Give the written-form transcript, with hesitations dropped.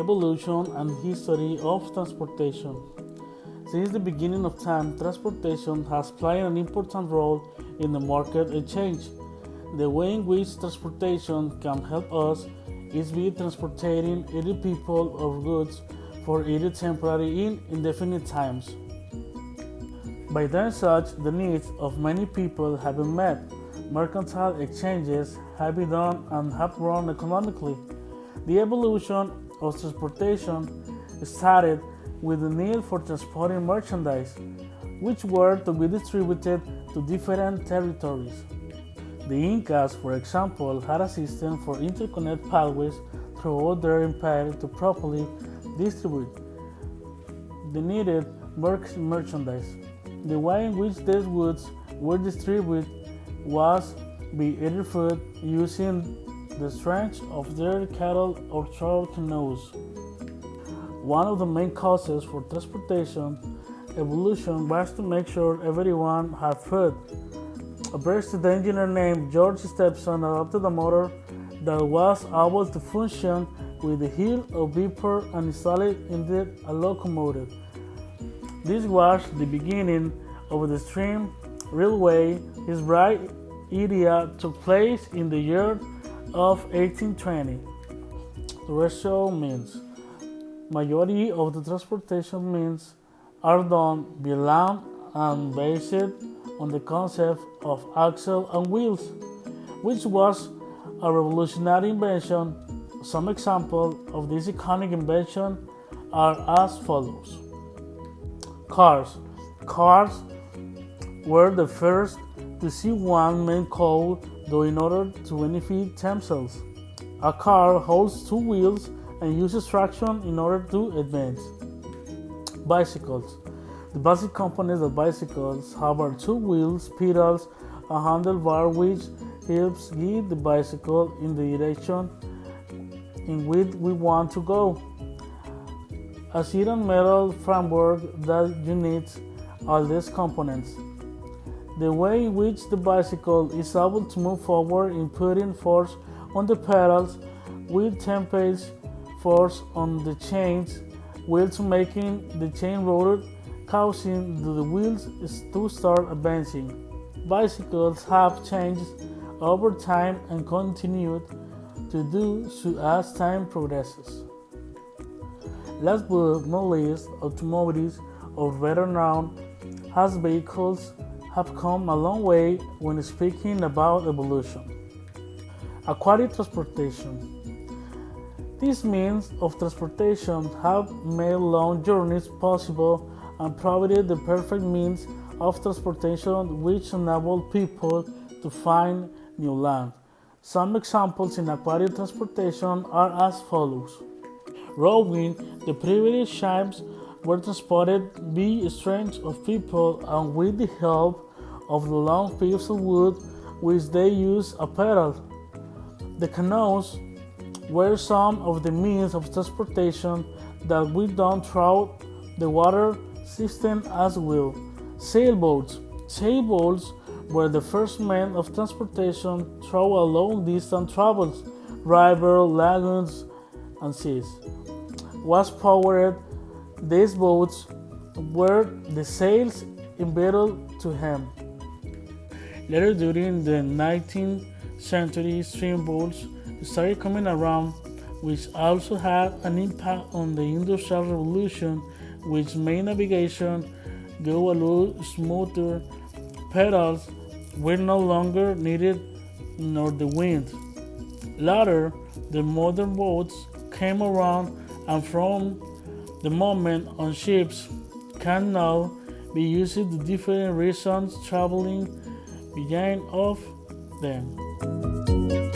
evolution and history of transportation. Since the beginning of time, transportation has played an important role in the market exchange. The way in which transportation can help us is by transporting either people or goods for either temporary and indefinite times. By doing such, the needs of many people have been met. Mercantile exchanges have been done and have grown economically. The evolution of transportation started with the need for transporting merchandise, which were to be distributed to different territories. The Incas, for example, had a system for interconnect pathways throughout their empire to properly distribute the needed merchandise. The way in which these goods were distributed was by either foot using the strength of their cattle or through canoes. One of the main causes for transportation evolution was to make sure everyone had food. A British engineer named George Stephenson adopted a motor that was able to function with the heel of vapor and installed it in a locomotive. This was the beginning of the steam railway. His bright idea took place in the year of 1820. Terrestrial means. Majority of the transportation means are done by land and based on the concept of axle and wheels, which was a revolutionary invention. Some examples of this iconic invention are as follows. Cars. Cars were the first to see one man code, though in order to benefit themselves. A car holds two wheels and uses traction in order to advance. Bicycles. The basic components of bicycles have are two wheels, pedals, a handlebar which helps guide the bicycle in the direction in which we want to go. A certain metal framework that unites all these components. The way in which the bicycle is able to move forward in putting force on the pedals with 10 force on the chains wheels making the chain rotate, causing the wheels to start advancing. Bicycles have changed over time and continue to do so as time progresses. Last but not least, automobiles, or better known as vehicles, have come a long way when speaking about evolution. Aquatic transportation. These means of transportation have made long journeys possible and provided the perfect means of transportation which enable people to find new land. Some examples in aquatic transportation are as follows. Rowing, the primitive ships were transported by strength of people and with the help of the long pieces of wood which they used a pedal. The canoes were some of the means of transportation that we done throughout the water system as well. Sailboats. Sailboats were the first means of transportation through a long distance travels, rivers, lagoons, and seas. Was powered. These boats were the sails embedded to them. Later during the 19th century, steamboats started coming around, which also had an impact on the Industrial Revolution, which made navigation go a little smoother. Pedals were no longer needed nor the wind. Later, the modern boats came around, and from the moment on ships can now be used to different reasons traveling behind of them.